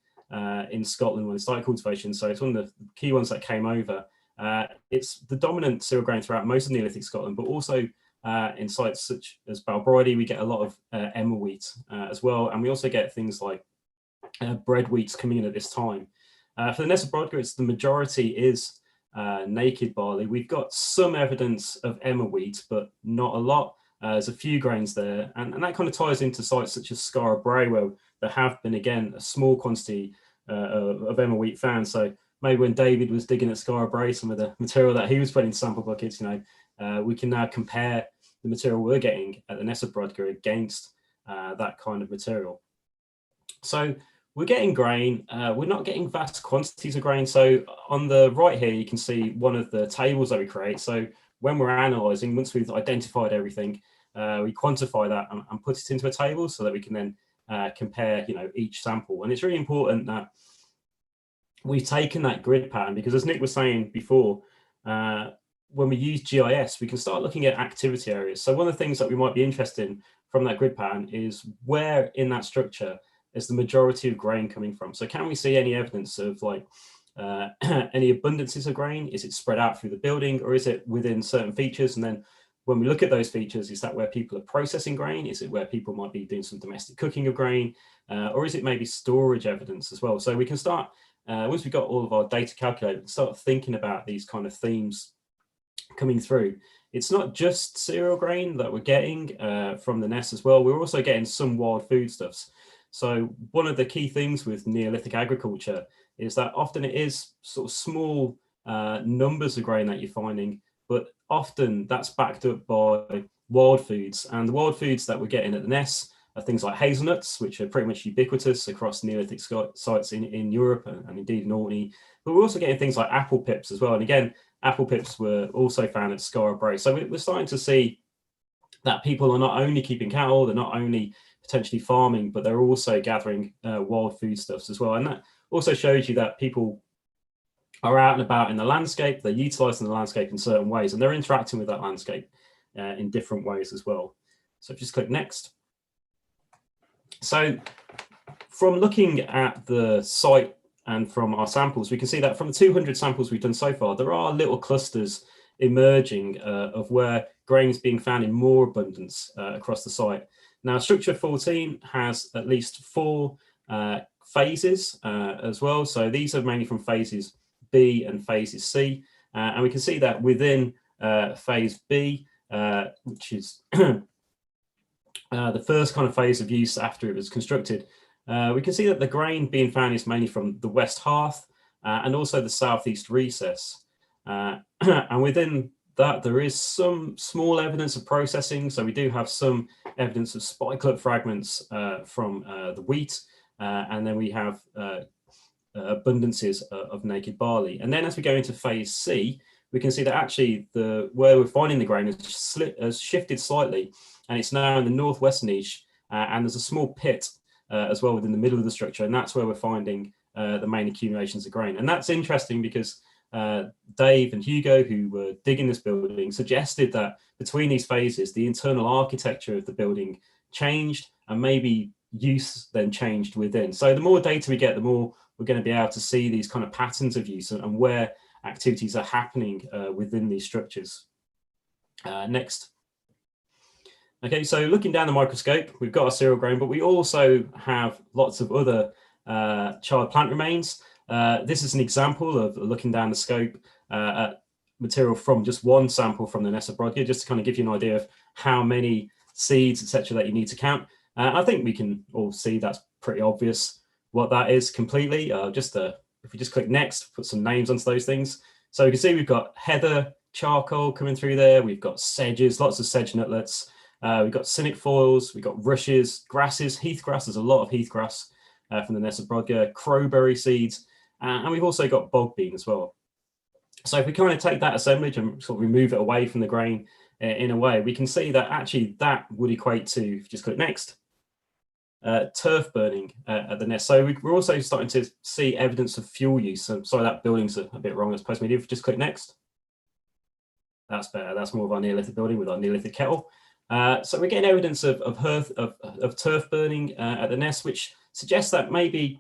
in Scotland when it started cultivation, so it's one of the key ones that came over. It's the dominant cereal grain throughout most of Neolithic Scotland, but also in sites such as Balbrigdy, we get a lot of emmer wheat as well, and we also get things like bread wheats coming in at this time. For the Ness of Brodgar, it's the majority is naked barley. We've got some evidence of emmer wheat, but not a lot. There's a few grains there, and that kind of ties into sites such as Skara Brae, where there have been, again, a small quantity of emmer wheat found. So maybe when David was digging at Skara Brae, some of the material that he was putting into sample buckets, you know, we can now compare the material we're getting at the Ness of Brodgar against that kind of material. So we're getting grain, we're not getting vast quantities of grain. So on the right here, you can see one of the tables that we create. So when we're analysing, once we've identified everything, we quantify that and put it into a table so that we can then compare, each sample. And it's really important that we've taken that grid pattern, because as Nick was saying before, when we use GIS, we can start looking at activity areas. So one of the things that we might be interested in from that grid pattern is where in that structure is the majority of grain coming from. So can we see any evidence of any abundances of grain? Is it spread out through the building, or is it within certain features? And then when we look at those features, is that where people are processing grain? Is it where people might be doing some domestic cooking of grain? Or is it maybe storage evidence as well? So we can start, once we've got all of our data calculated, start thinking about these kind of themes coming through. It's not just cereal grain that we're getting from the Ness as well. We're also getting some wild foodstuffs. So one of the key things with Neolithic agriculture is that often it is sort of small numbers of grain that you're finding, but often that's backed up by wild foods. And the wild foods that we're getting at the Ness are things like hazelnuts, which are pretty much ubiquitous across Neolithic sites in Europe and indeed in Orkney. But we're also getting things like apple pips as well. And again, apple pips were also found at Skara Brae. So we're starting to see that people are not only keeping cattle, they're not only potentially farming, but they're also gathering wild foodstuffs as well. And that also shows you that people are out and about in the landscape, they're utilising the landscape in certain ways, and they're interacting with that landscape in different ways as well. So just click next. So from looking at the site and from our samples, we can see that from the 200 samples we've done so far, there are little clusters emerging of where grain is being found in more abundance across the site. Now, structure 14 has at least 4 phases as well. So these are mainly from phases B and phases C. And we can see that within phase B, which is the first kind of phase of use after it was constructed, we can see that the grain being found is mainly from the west hearth and also the southeast recess. And within that, there is some small evidence of processing. So we do have some evidence of spike-up fragments from the wheat, and then we have abundances of naked barley. And then as we go into phase C, we can see that actually where we're finding the grain has shifted slightly, and it's now in the northwest niche, and there's a small pit as well within the middle of the structure, and that's where we're finding the main accumulations of grain. And that's interesting because Dave and Hugo, who were digging this building, suggested that between these phases, the internal architecture of the building changed, and maybe use then changed within. So the more data we get, the more we're going to be able to see these kind of patterns of use and where activities are happening within these structures. Next. Okay, so looking down the microscope, we've got our cereal grain, but we also have lots of other charred plant remains. This is an example of looking down the scope at material from just one sample from the Ness of Brodgar, just to kind of give you an idea of how many seeds, etc., that you need to count. I think we can all see that's pretty obvious what that is completely. If we just click next, put some names onto those things. So we can see we've got heather, charcoal coming through there. We've got sedges, lots of sedge nutlets. We've got cinnifoils, we've got rushes, grasses, heathgrass. There's a lot of heathgrass from the Ness of Brodgar, crowberry seeds, and we've also got bog bean as well. So if we kind of take that assemblage and sort of remove it away from the grain in a way, we can see that actually that would equate to, if you just click next, turf burning at the Ness. So we're also starting to see evidence of fuel use. So sorry, that building's a bit wrong as opposed to me. If you just click next, that's better. That's more of our Neolithic building with our Neolithic kettle. So we're getting evidence of turf burning at the Ness, which suggests that maybe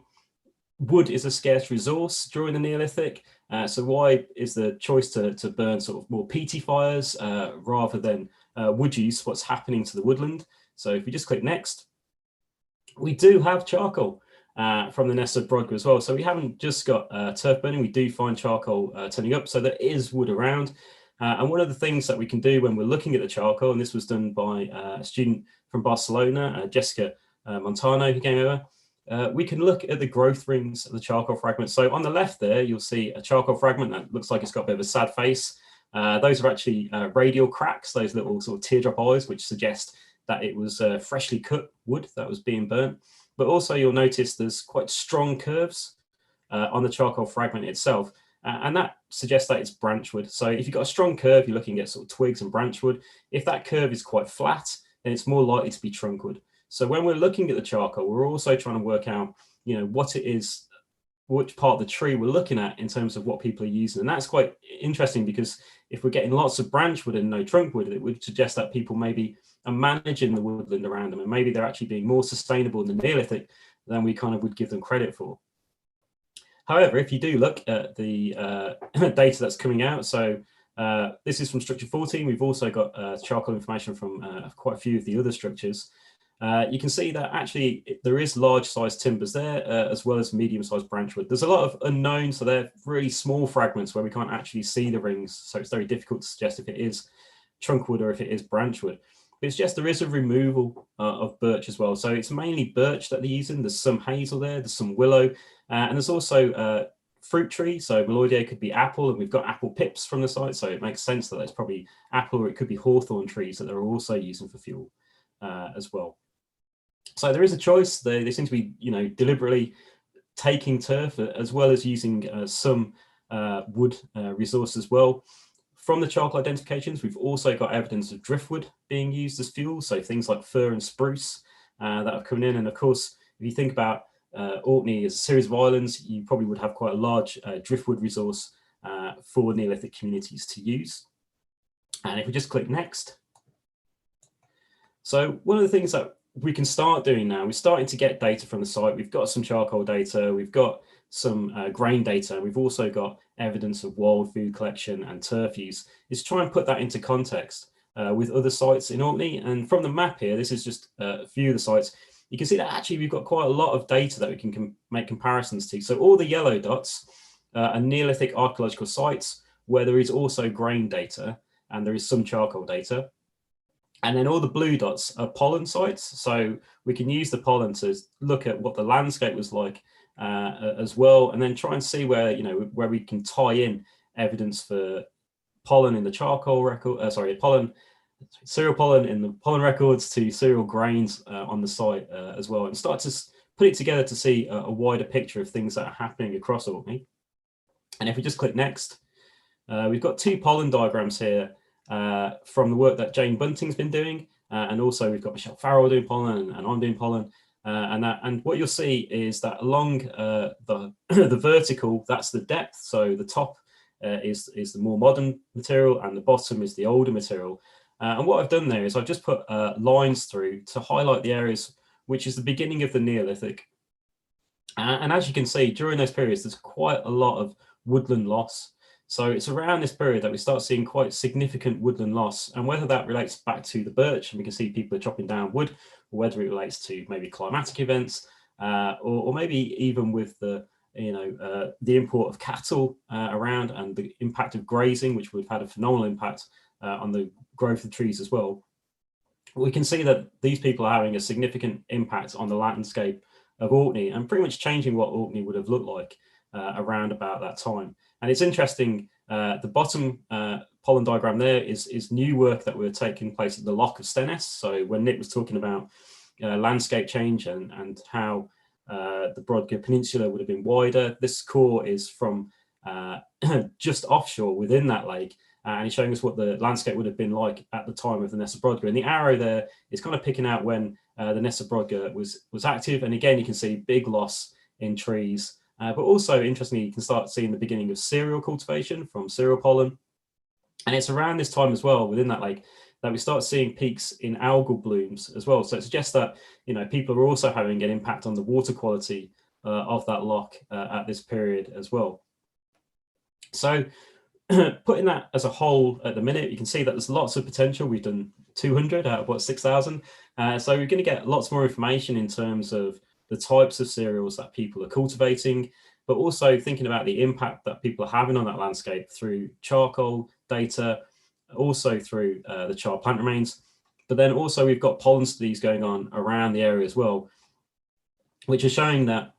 wood is a scarce resource during the Neolithic. So why is the choice to burn sort of more peaty fires rather than wood use? What's happening to the woodland? So if we just click next, we do have charcoal from the Ness of Brodgar as well. So we haven't just got turf burning, we do find charcoal turning up. So there is wood around. And one of the things that we can do when we're looking at the charcoal, and this was done by a student from Barcelona, Jessica Montano, who came over, we can look at the growth rings of the charcoal fragments. So on the left there, you'll see a charcoal fragment that looks like it's got a bit of a sad face. Those are actually radial cracks, those little sort of teardrop eyes, which suggest that it was freshly cut wood that was being burnt. but also you'll notice there's quite strong curves on the charcoal fragment itself. And that suggests that it's branchwood. So if you've got a strong curve, you're looking at sort of twigs and branchwood. If that curve is quite flat, then it's more likely to be trunkwood. So when we're looking at the charcoal, we're also trying to work out, what it is, which part of the tree we're looking at in terms of what people are using. And that's quite interesting, because if we're getting lots of branchwood and no trunkwood, it would suggest that people maybe are managing the woodland around them, and maybe they're actually being more sustainable in the Neolithic than we kind of would give them credit for. However, if you do look at the data that's coming out, so this is from structure 14. We've also got charcoal information from quite a few of the other structures. You can see that actually there is large-sized timbers there, as well as medium-sized branchwood. There's a lot of unknowns, so they're really small fragments where we can't actually see the rings, so it's very difficult to suggest if it is trunkwood or if it is branchwood. But it's just there is a removal of birch as well. So it's mainly birch that they're using. There's some hazel there, there's some willow, and there's also fruit tree. So Meloidiae could be apple, and we've got apple pips from the site, so it makes sense that it's probably apple, or it could be hawthorn trees that they're also using for fuel as well. So there is a choice. They seem to be, deliberately taking turf as well as using some wood resource as well. From the charcoal identifications, we've also got evidence of driftwood being used as fuel, so things like fir and spruce that are coming in. And of course, if you think about Orkney as a series of islands, you probably would have quite a large driftwood resource for Neolithic communities to use. And if we just click next. So one of the things that we can start doing now, we're starting to get data from the site. We've got some charcoal data, we've got some grain data, we've also got evidence of wild food collection and turf use, is try and put that into context with other sites in Orkney. And from the map here, this is just a few of the sites, you can see that actually we've got quite a lot of data that we can make comparisons to. So all the yellow dots are Neolithic archaeological sites where there is also grain data and there is some charcoal data. And then all the blue dots are pollen sites. So we can use the pollen to look at what the landscape was like as well, and then try and see where, where we can tie in evidence for pollen in the charcoal record, cereal pollen in the pollen records to cereal grains on the site as well, and start to put it together to see a wider picture of things that are happening across Orkney. And if we just click next, we've got two pollen diagrams here from the work that Jane Bunting's been doing, and also we've got Michelle Farrell doing pollen, and I'm doing pollen, and what you'll see is that along the vertical, that's the depth. So the top is the more modern material, and the bottom is the older material. And what I've done there is I've just put lines through to highlight the areas which is the beginning of the Neolithic. And as you can see, during those periods, there's quite a lot of woodland loss. So it's around this period that we start seeing quite significant woodland loss, and whether that relates back to the birch, and we can see people are chopping down wood, or whether it relates to maybe climatic events, or maybe even with the import of cattle around, and the impact of grazing, which would have had a phenomenal impact on the growth of trees as well. We can see that these people are having a significant impact on the landscape of Orkney, and pretty much changing what Orkney would have looked like around about that time. And it's interesting, the bottom pollen diagram there is new work that were taking place at the Loch of Ness. So when Nick was talking about landscape change and how the Brodgar Peninsula would have been wider, this core is from just offshore within that lake, and it's showing us what the landscape would have been like at the time of the Ness of Brodgar. And the arrow there is kind of picking out when the Ness of Brodgar was active. And again, you can see big loss in trees. But also, interestingly, you can start seeing the beginning of cereal cultivation from cereal pollen. And it's around this time as well, within that lake, that we start seeing peaks in algal blooms as well. So it suggests that, people are also having an impact on the water quality of that loch at this period as well. So putting that as a whole at the minute, you can see that there's lots of potential. We've done 200 out of what, 6,000. So we're going to get lots more information in terms of the types of cereals that people are cultivating, but also thinking about the impact that people are having on that landscape through charcoal data, also through the charred plant remains. But then also we've got pollen studies going on around the area as well, which are showing that,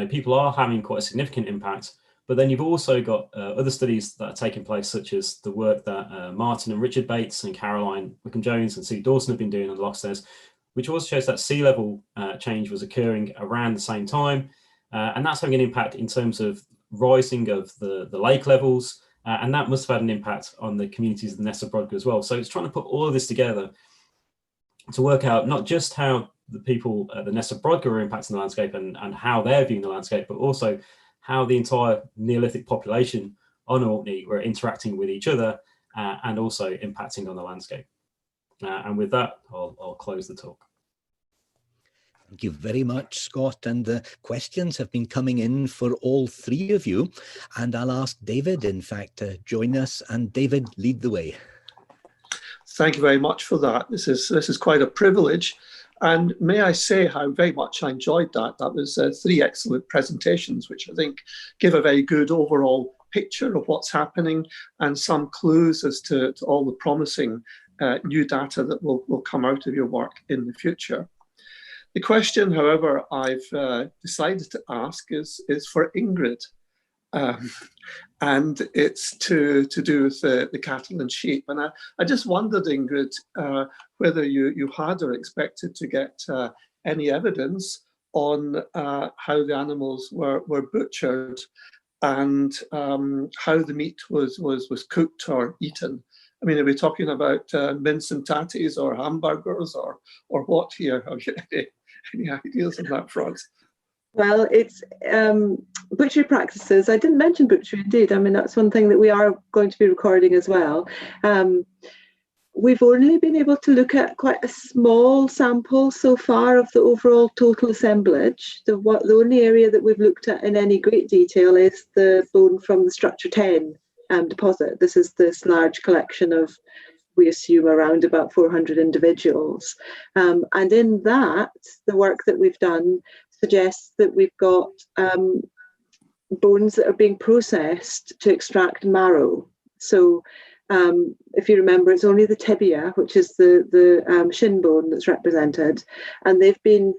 people are having quite a significant impact. But then you've also got other studies that are taking place, such as the work that Martin and Richard Bates and Caroline Wickham-Jones and Sue Dawson have been doing on the Loch Ness, which also shows that sea level change was occurring around the same time. And that's having an impact in terms of rising of the lake levels. And that must have had an impact on the communities of the Ness of Brodgar as well. So it's trying to put all of this together to work out not just how the people at the Ness of Brodgar are impacting the landscape and how they're viewing the landscape, but also how the entire Neolithic population on Orkney were interacting with each other and also impacting on the landscape. And with that, I'll close the talk. Thank you very much, Scott. And the questions have been coming in for all three of you. And I'll ask David, in fact, to join us. And David, lead the way. Thank you very much for that. This is quite a privilege. And may I say how very much I enjoyed that. That was three excellent presentations, which I think give a very good overall picture of what's happening and some clues as to all the promising new data that will come out of your work in the future. The question, however, I've decided to ask is for Ingrid. And it's to do with the cattle and sheep. And I just wondered, Ingrid, whether you had or expected to get any evidence on how the animals were butchered and how the meat was cooked or eaten. I mean, are we talking about mince and tatties or hamburgers or what here? Have you any ideas on that front? Well, it's butchery practices. I didn't mention butchery indeed. I mean, that's one thing that we are going to be recording as well. We've only been able to look at quite a small sample so far of the overall total assemblage. The only area that we've looked at in any great detail is the bone from the Structure 10 deposit. This is this large collection of, we assume, around about 400 individuals. And in that, the work that we've done suggests that we've got bones that are being processed to extract marrow. So if you remember, it's only the tibia, which is the shin bone that's represented, and they've been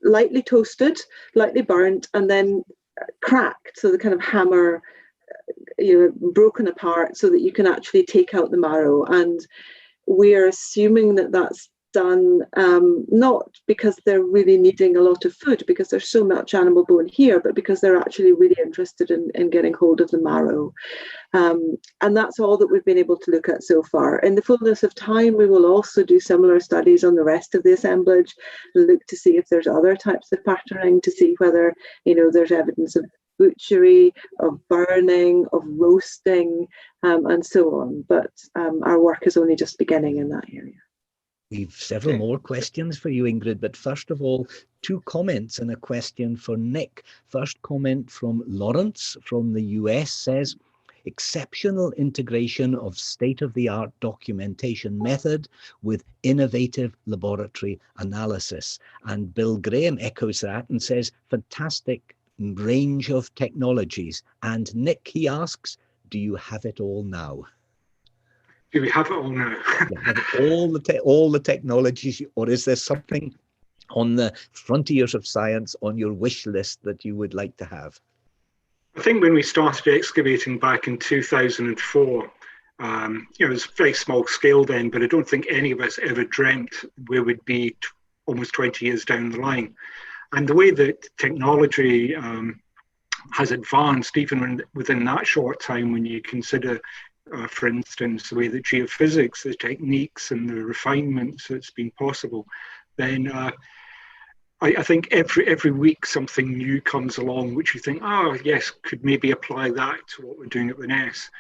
lightly toasted, lightly burnt, and then cracked, so the kind of hammer, broken apart so that you can actually take out the marrow. And we're assuming that that's done not because they're really needing a lot of food, because there's so much animal bone here, but because they're actually really interested in getting hold of the marrow. And that's all that we've been able to look at so far. In the fullness of time, we will also do similar studies on the rest of the assemblage, look to see if there's other types of patterning, to see whether there's evidence of butchery, of burning, of roasting, and so on. But our work is only just beginning in that area. We've several more questions for you, Ingrid, but first of all, two comments and a question for Nick. First comment from Lawrence from the US says, exceptional integration of state-of-the-art documentation method with innovative laboratory analysis. And Bill Graham echoes that and says, fantastic range of technologies. And Nick, he asks, do you have it all now? Do we have it all now? You have all the technologies, or is there something on the frontiers of science on your wish list that you would like to have? I think when we started excavating back in 2004, it was very small scale then, but I don't think any of us ever dreamt we would be almost 20 years down the line. And the way that technology has advanced, even within that short time, when you consider for instance, the way that geophysics, the techniques and the refinements that's been possible, then I think every week something new comes along which you think, oh yes, could maybe apply that to what we're doing at the Ness.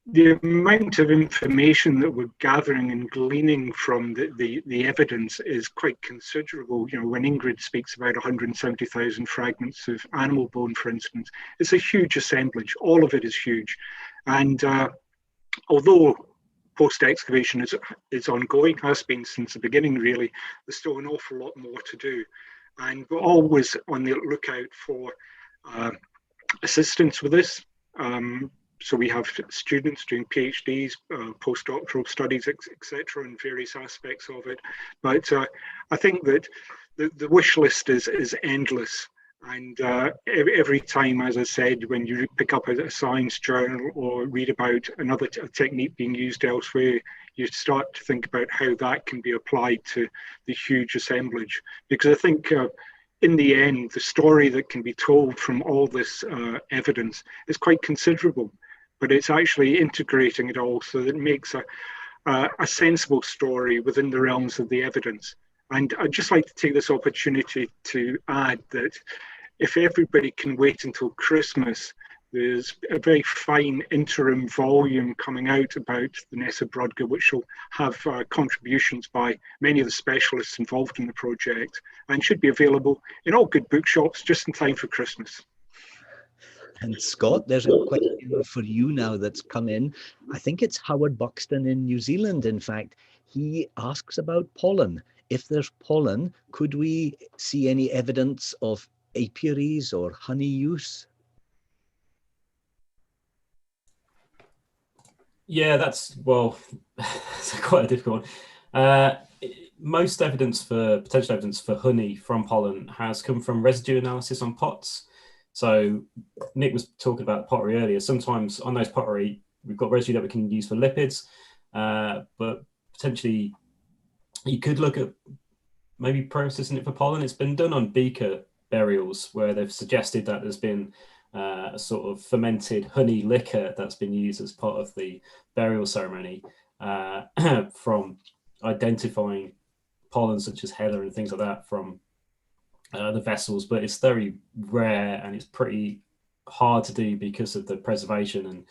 The amount of information that we're gathering and gleaning from the evidence is quite considerable. When Ingrid speaks about 170,000 fragments of animal bone, for instance, it's a huge assemblage. All of it is huge. And although post-excavation is ongoing, has been since the beginning really, there's still an awful lot more to do. And we're always on the lookout for assistance with this. So we have students doing PhDs, postdoctoral studies, etc., in various aspects of it. But I think that the wish list is endless. And every time, as I said, when you pick up a science journal or read about another technique being used elsewhere, you start to think about how that can be applied to the huge assemblage. Because I think in the end, the story that can be told from all this evidence is quite considerable, but it's actually integrating it all so that it makes a sensible story within the realms of the evidence. And I'd just like to take this opportunity to add that if everybody can wait until Christmas, there's a very fine interim volume coming out about the Ness of Brodgar, which will have contributions by many of the specialists involved in the project and should be available in all good bookshops just in time for Christmas. And Scott, there's a question for you now that's come in. I think it's Howard Buxton in New Zealand, in fact. He asks about pollen. If there's pollen, could we see any evidence of apiaries or honey use? Yeah, that's quite a difficult one. Most potential evidence for honey from pollen has come from residue analysis on pots. So Nick was talking about pottery earlier. Sometimes on those pottery, we've got residue that we can use for lipids, but potentially you could look at maybe processing it for pollen. It's been done on beaker burials where they've suggested that there's been a sort of fermented honey liquor that's been used as part of the burial ceremony from identifying pollen such as heather and things like that from the vessels, but it's very rare and it's pretty hard to do because of the preservation,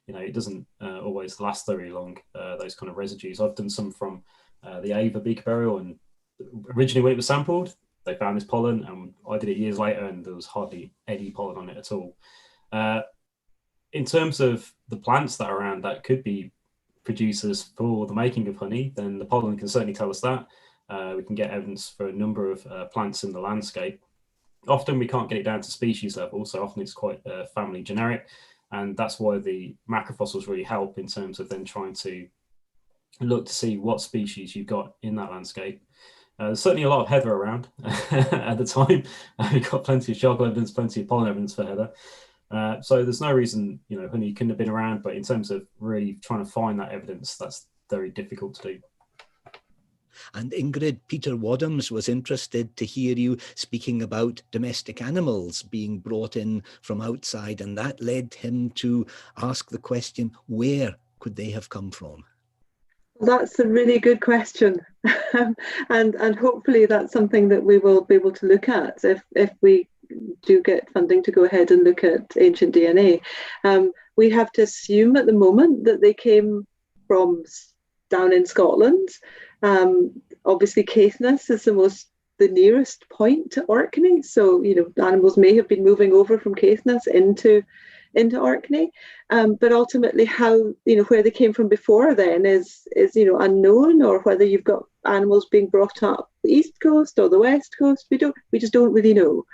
and it doesn't always last very long, those kind of residues. I've done some from the Ava beaker burial, and originally when it was sampled they found this pollen, and I did it years later and there was hardly any pollen on it at all. In terms of the plants that are around that could be producers for the making of honey, then the pollen can certainly tell us that. We can get evidence for a number of plants in the landscape. Often we can't get it down to species level, so often it's quite family generic, and that's why the macrofossils really help in terms of then trying to look to see what species you've got in that landscape. There's certainly a lot of heather around at the time. We've got plenty of charcoal evidence, plenty of pollen evidence for heather. So there's no reason, honey couldn't have been around, but in terms of really trying to find that evidence, that's very difficult to do. And Ingrid, Peter Wadhams was interested to hear you speaking about domestic animals being brought in from outside, and that led him to ask the question, where could they have come from? That's a really good question. and hopefully that's something that we will be able to look at if we do get funding to go ahead and look at ancient DNA. We have to assume at the moment that they came from down in Scotland. Obviously Caithness is the nearest point to Orkney, so animals may have been moving over from Caithness into Orkney, but ultimately how where they came from before then is unknown, or whether you've got animals being brought up the east coast or the west coast. We just don't really know.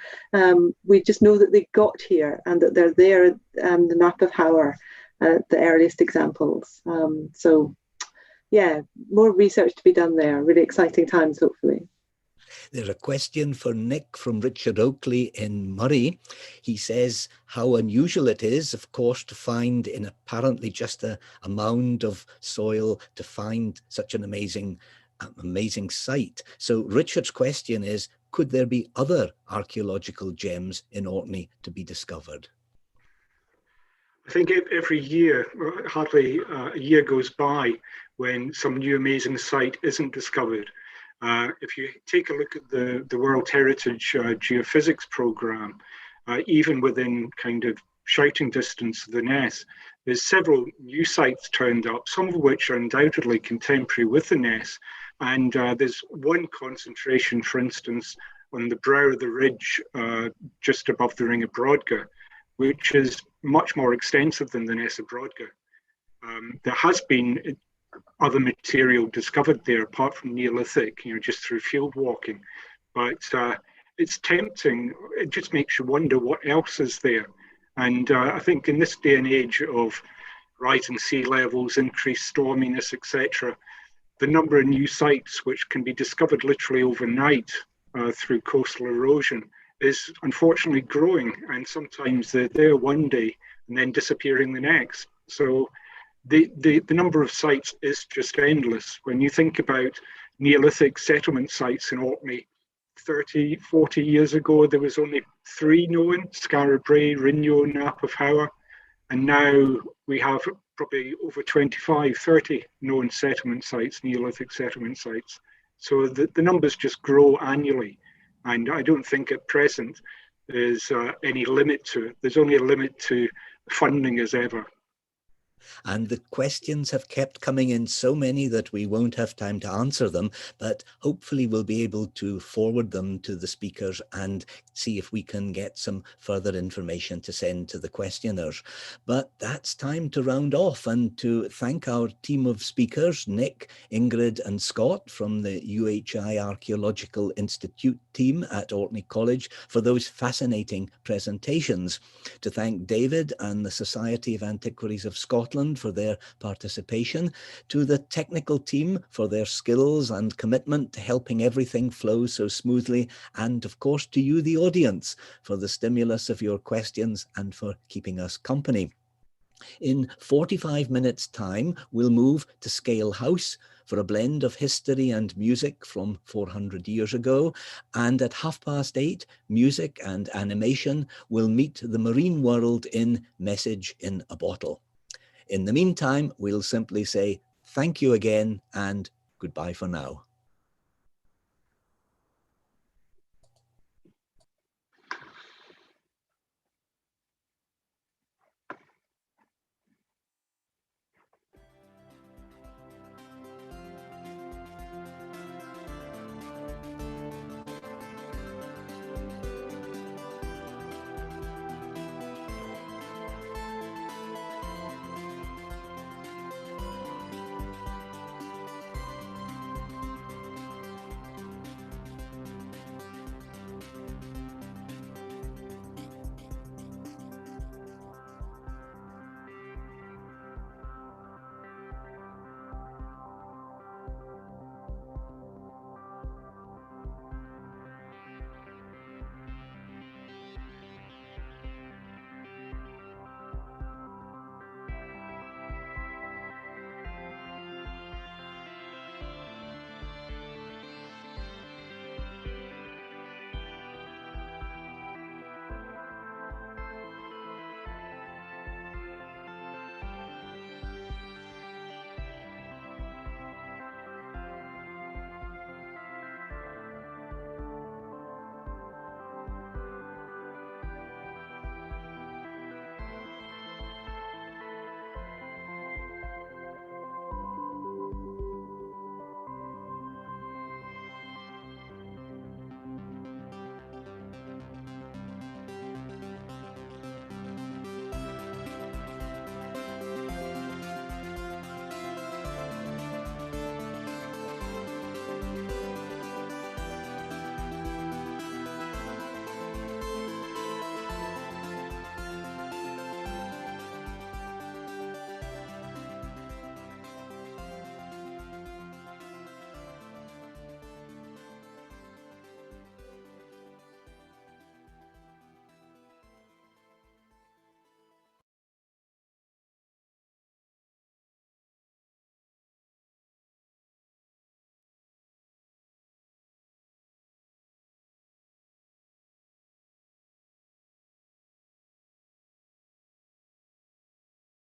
We just know that they got here and that they're there. The Nap of Howard, the earliest examples. So yeah, more research to be done there. Really exciting times, hopefully. There's a question for Nick from Richard Oakley in Murray. He says how unusual it is, of course, to find in apparently just a mound of soil, to find such an amazing site. So Richard's question is, could there be other archaeological gems in Orkney to be discovered? I think every year, hardly a year goes by when some new amazing site isn't discovered. If you take a look at the World Heritage Geophysics Programme, even within kind of shouting distance of the Ness, there's several new sites turned up, some of which are undoubtedly contemporary with the Ness. And there's one concentration, for instance, on the brow of the ridge just above the Ring of Brodgar, which is much more extensive than the Ness of Brodgar. There has been other material discovered there apart from Neolithic, just through field walking. But it's tempting. It just makes you wonder what else is there. And I think in this day and age of rising sea levels, increased storminess, etc., the number of new sites which can be discovered literally overnight through coastal erosion is unfortunately growing, and sometimes they're there one day and then disappearing the next. So the number of sites is just endless. When you think about Neolithic settlement sites in Orkney, 30, 40 years ago, there was only 3 known: Skara Brae, Rinyo, Nap of Hower. And now we have probably over 25, 30 known settlement sites, Neolithic settlement sites. So the numbers just grow annually. And I don't think at present there's any limit to it. There's only a limit to funding as ever. And the questions have kept coming in, so many that we won't have time to answer them, but hopefully we'll be able to forward them to the speakers and see if we can get some further information to send to the questioners. But that's time to round off and to thank our team of speakers, Nick, Ingrid and Scott from the UHI Archaeological Institute team at Orkney College for those fascinating presentations. To thank David and the Society of Antiquaries of Scotland for their participation, to the technical team for their skills and commitment to helping everything flow so smoothly, and of course to you, the audience, for the stimulus of your questions and for keeping us company. In 45 minutes' time, we'll move to Scale House for a blend of history and music from 400 years ago. And at 8:30, music and animation will meet the marine world in Message in a Bottle. In the meantime, we'll simply say thank you again and goodbye for now.